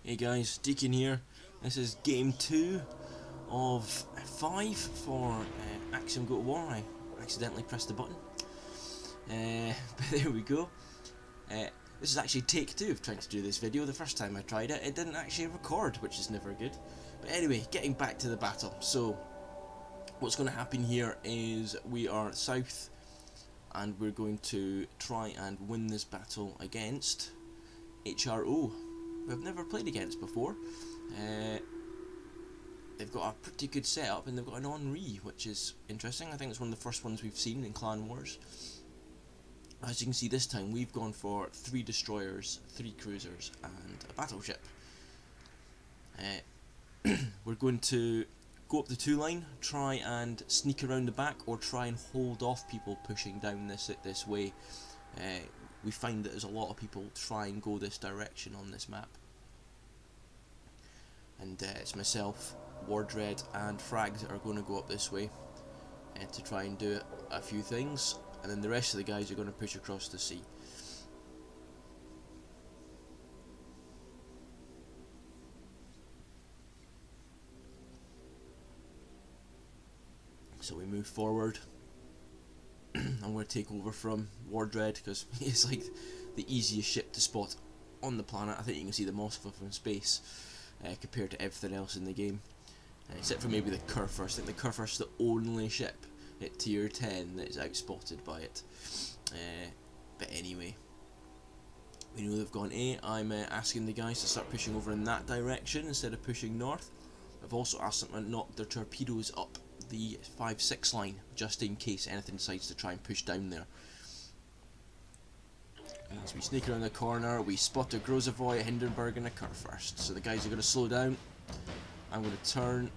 Hey guys, Deacon here. This is game 2 of 5 for Axiom Gale War. I accidentally pressed the button. But there we go. This is actually take 2 of trying to do this video. The first time I tried it, it didn't actually record, which is never good. But anyway, getting back to the battle. So, what's going to happen here is we are south, and we're going to try and win this battle against HRO. We've never played against before. They've got a pretty good setup, and they've got an Henri, which is interesting. I think it's one of the first ones we've seen in Clan Wars. As you can see, this time we've gone for 3 destroyers, 3 cruisers, and a battleship. We're going to go up the 2 line, try and sneak around the back, or try and hold off people pushing down this way. We find that there's a lot of people try and go this direction on this map. And it's myself, Wardred and Frags that are going to go up this way to try and do a few things, and then the rest of the guys are going to push across the sea. So we move forward. I'm going to take over from Wardred because he's like the easiest ship to spot on the planet. I think you can see the Moskva from space compared to everything else in the game, except for maybe the Kurfürst. I think the Kurfürst is the only ship at tier 10 that is outspotted by it. But anyway, we know they've gone A. I'm asking the guys to start pushing over in that direction instead of pushing north. I've also asked them to knock their torpedoes up the 5-6 line, just in case anything decides to try and push down there. As we sneak around the corner, we spot a Grozavoy, a Hindenburg and a Kurfürst. So the guys are going to slow down. I'm going to turn.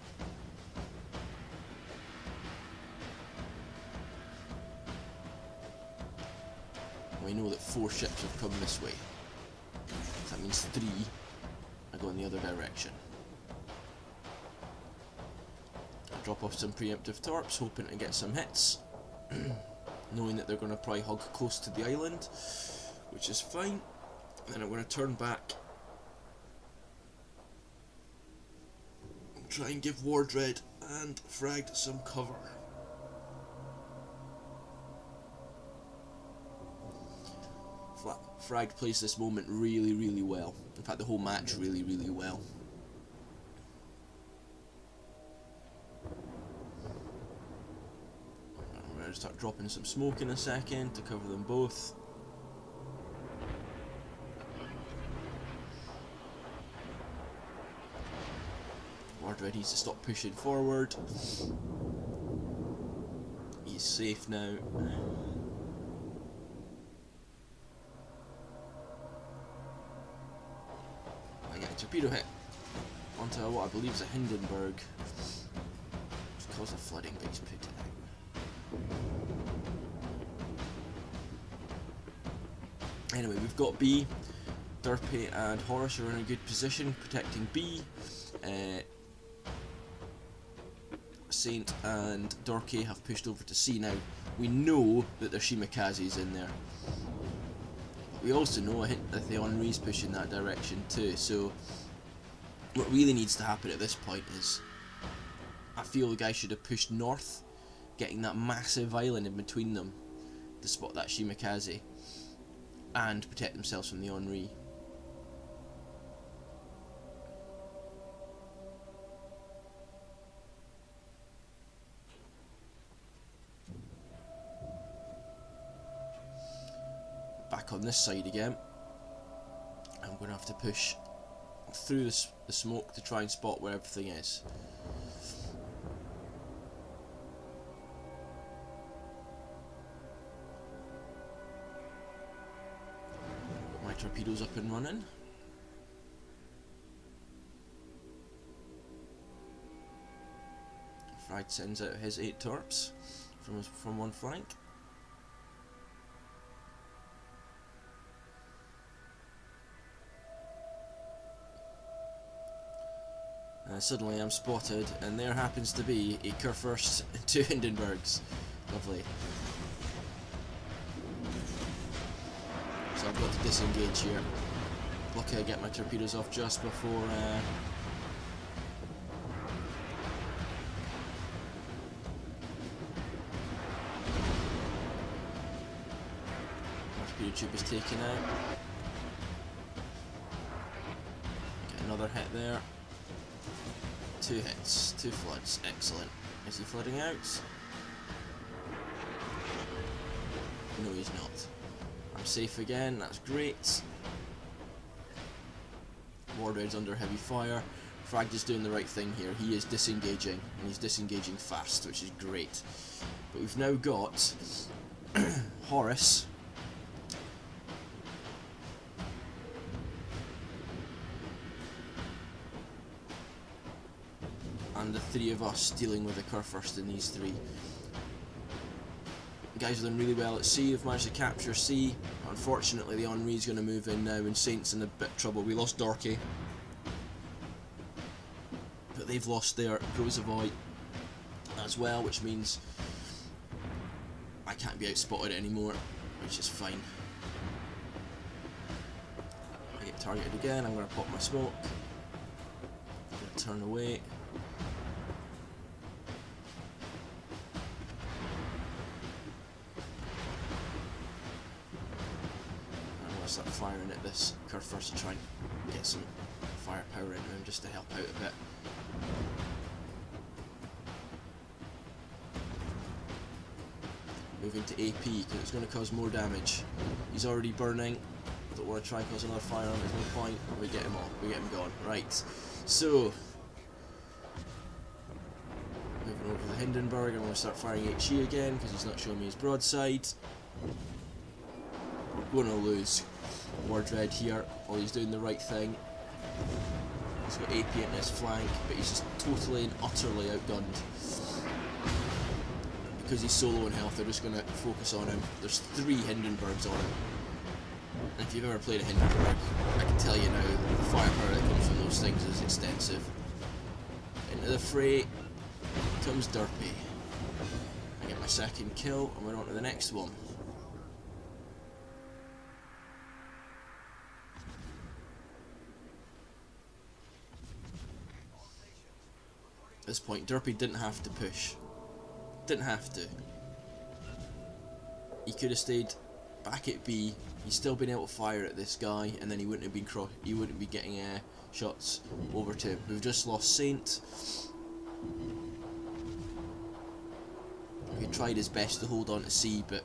We know that 4 ships have come this way. That means 3 are going the other direction. Drop off some preemptive torps, hoping to get some hits, knowing that they're going to probably hug close to the island, which is fine. Then I'm going to turn back and try and give Wardred and Frag some cover. Frag plays this moment really well. In fact, the whole match really well. Start dropping some smoke in a second to cover them both. Wardred needs to stop pushing forward. He's safe now. I get a torpedo hit onto what I believe is a Hindenburg. It's caused a flooding, but he's put it out. Anyway, we've got B. Durpy and Horace are in a good position protecting B. Saint and Dorky have pushed over to C. Now, we know that there's Shimikazes in there. We also know that the Henri's pushing that direction too, so what really needs to happen at this point is, I feel the guys should have pushed north, getting that massive island in between them to spot that Shimikaze and protect themselves from the Henri. Back on this side again. I'm going to have to push through the smoke to try and spot where everything is. Torpedoes up and running. Frag sends out his 8 torps from one flank. Suddenly I'm spotted, and there happens to be a Kurfürst and 2 Hindenburgs. Lovely. So I've got to disengage here. Okay, get my torpedoes off just before torpedo tube is taken out. Get another hit there. 2 hits, 2 floods, excellent. Is he flooding out? No, he's not. I'm safe again, that's great. Wardred's under heavy fire. Fragd is doing the right thing here. He is disengaging, and he's disengaging fast, which is great. But we've now got Horus. And the 3 of us dealing with the Kurfürst in these 3. The guys are doing really well at sea. They've managed to capture sea. Unfortunately, the Henri's going to move in now, and Saint's in a bit of trouble. We lost Dorky, but they've lost their Grozavoy as well, which means I can't be outspotted anymore, which is fine. I get targeted again. I'm going to pop my smoke. I'm going to turn away. Start firing at this Kurfürst to try and get some firepower into him just to help out a bit. Moving to AP because it's going to cause more damage. He's already burning. Don't want to try and cause another fire on. There's no point. We get him off. We get him gone. Right. So moving over to the Hindenburg. I'm going to start firing HE again because he's not showing me his broadside. We're going to lose Wardred here, while he's doing the right thing. He's got AP in his flank, but he's just totally and utterly outgunned. Because he's so low in health, they're just going to focus on him. There's 3 Hindenburgs on him. And if you've ever played a Hindenburg, I can tell you now, the firepower that comes from those things is extensive. Into the fray comes Derpy. I get my 2nd kill, and we're on to the next one. At this point, Derpy didn't have to push. Didn't have to. He could have stayed back at B. He's still been able to fire at this guy, and then he wouldn't have been he wouldn't be getting shots over to him. We've just lost Saint. He tried his best to hold on to C, but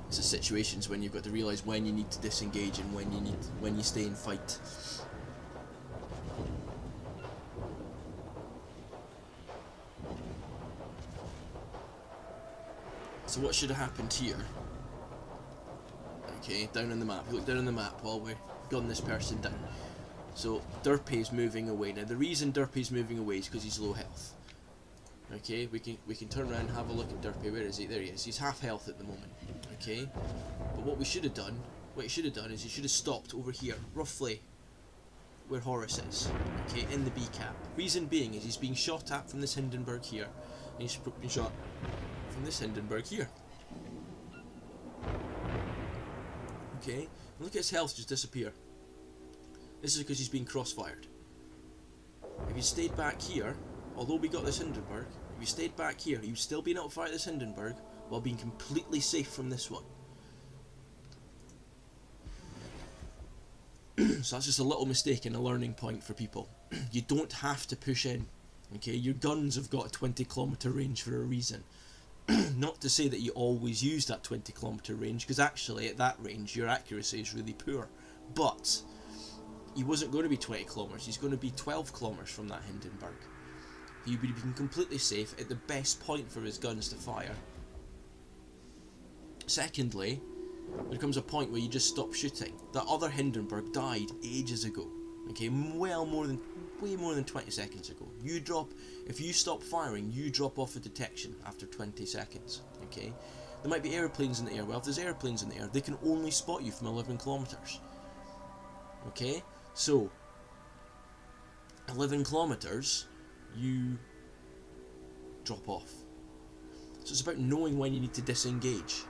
it's the situations when you've got to realise when you need to disengage and when you stay and fight. So what should have happened here? Okay, down on the map. Look down on the map while we're gunning this person down. So Derpy's moving away. Now the reason Derpy's moving away is because he's low health. Okay, we can turn around and have a look at Derpy. Where is he? There he is. He's half health at the moment. Okay, but what he should have done is he should have stopped over here, roughly where Horus is. Okay, in the B cap. Reason being is he's being shot at from this Hindenburg here, and he's being shot from this Hindenburg here. Okay, and look at his health just disappear. This is because he's being crossfired. If he stayed back here, although we got this Hindenburg, if he stayed back here, he would still be able to fire this Hindenburg while being completely safe from this one. So that's just a little mistake and a learning point for people. You don't have to push in. Okay, your guns have got a 20-kilometer range for a reason. Not to say that you always use that 20-kilometer range, because actually at that range your accuracy is really poor. But he wasn't going to be 20 kilometers, he's going to be 12 kilometers from that Hindenburg. He would have been completely safe at the best point for his guns to fire. Secondly, there comes a point where you just stop shooting. That other Hindenburg died ages ago. Okay, way more than 20 seconds ago. If you stop firing, you drop off of detection after 20 seconds. Okay, there might be airplanes in the air. Well, if there's airplanes in the air, they can only spot you from 11 kilometers. Okay, so 11 kilometers, you drop off. So it's about knowing when you need to disengage.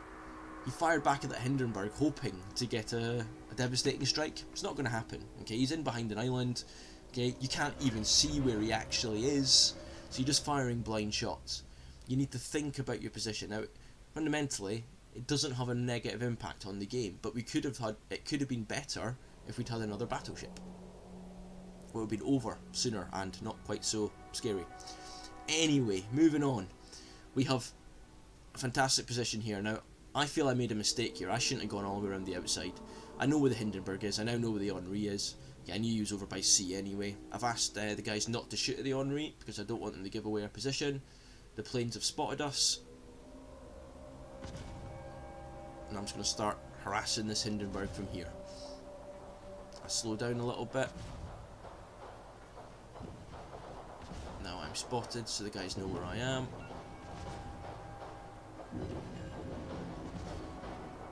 He fired back at that Hindenburg hoping to get a devastating strike. It's not going to happen. Okay, he's in behind an island. Okay, you can't even see where he actually is, so you're just firing blind shots. You need to think about your position. Now, fundamentally, it doesn't have a negative impact on the game, but it could have been better if we'd had another battleship. It would have been over sooner and not quite so scary. Anyway, moving on. We have a fantastic position here. Now, I feel I made a mistake here. I shouldn't have gone all the way around the outside. I know where the Hindenburg is. I now know where the Henri is. Yeah, I knew he was over by sea anyway. I've asked the guys not to shoot at the Henri because I don't want them to give away our position. The planes have spotted us. And I'm just going to start harassing this Hindenburg from here. I slow down a little bit. Now I'm spotted, so the guys know where I am.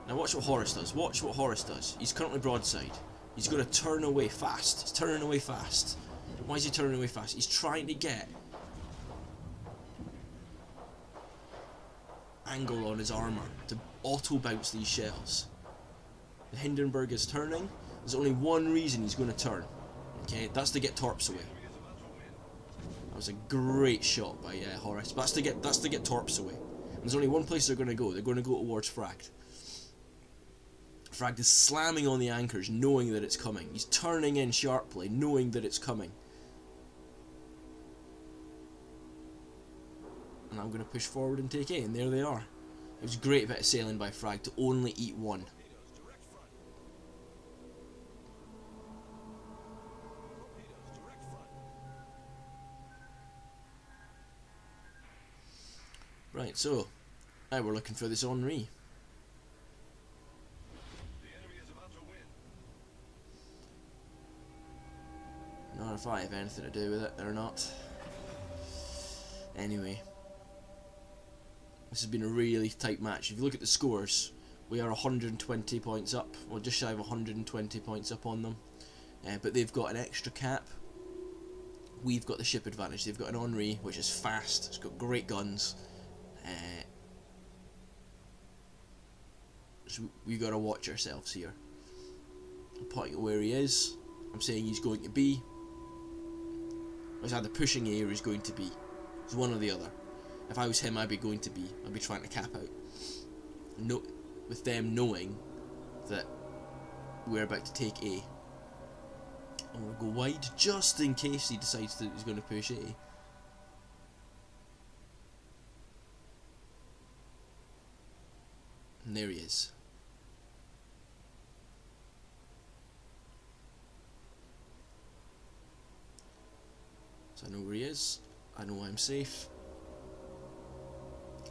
Now watch what Horace does. Watch what Horace does. He's currently broadside. He's going to turn away fast. He's turning away fast. Why is he turning away fast? He's trying to get angle on his armour to auto-bounce these shells. The Hindenburg is turning. There's only one reason he's going to turn. Okay, that's to get torps away. That was a great shot by Horace. But that's to get torps away. And there's only one place they're going to go. They're going to go towards Fragd. Fragd is slamming on the anchors, knowing that it's coming. He's turning in sharply, knowing that it's coming. And I'm going to push forward and take A, and there they are. It was a great bit of sailing by Fragd to only eat one. Right, so now we're looking for this Henri. Not if I have anything to do with it or not. Anyway, this has been a really tight match. If you look at the scores, we are 120 points up, or just shy of 120 points up on them. But they've got an extra cap. We've got the ship advantage. They've got an Henri, which is fast. It's got great guns. So we got to watch ourselves here. I'm pointing at where he is. I'm saying he's going to be. He's either pushing A or he's going to be. It's one or the other. If I was him, I'd be going to B. I'd be trying to cap out. No, with them knowing that we're about to take A. I'm going to go wide just in case he decides that he's going to push A. And there he is. So I know where he is. I know I'm safe.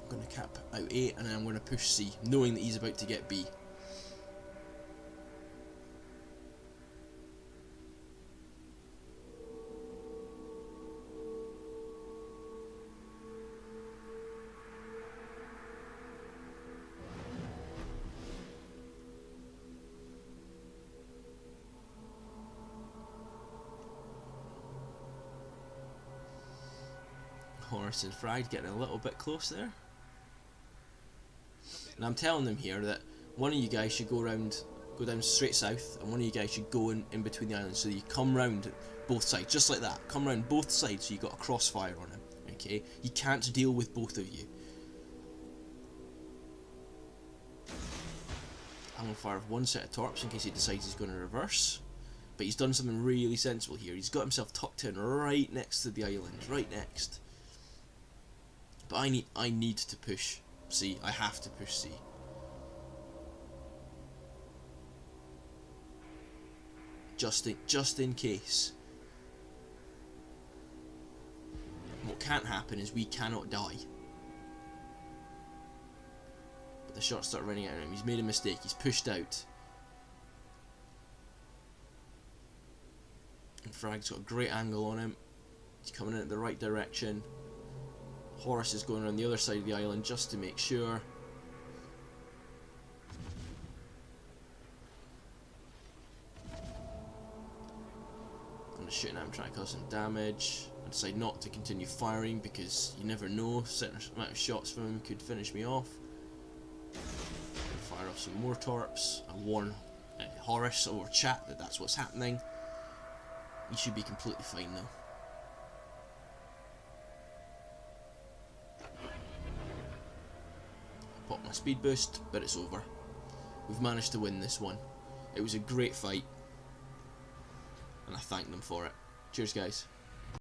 I'm going to cap out A and then I'm going to push C, knowing that he's about to get B. Horace and Fragd getting a little bit close there. And I'm telling them here that one of you guys should go down straight south, and one of you guys should go in between the islands, so you come round both sides, just like that. Come round both sides so you got a crossfire on him. Okay? You can't deal with both of you. I'm going to fire one set of torps in case he decides he's going to reverse. But he's done something really sensible here. He's got himself tucked in right next to the island, right next. But I need to push C. I have to push C. Just in case. What can't happen is we cannot die. But the shots start running out of him. He's made a mistake. He's pushed out. And Frag's got a great angle on him. He's coming in the right direction. Horace is going around the other side of the island just to make sure. I'm just shooting at him, trying to cause some damage. I decide not to continue firing because you never know. A certain amount of shots from him could finish me off. Fire some more torps. I warn Horace over chat that that's what's happening. You should be completely fine now. Pop my speed boost, but it's over. We've managed to win this one. It was a great fight, and I thank them for it. Cheers, guys.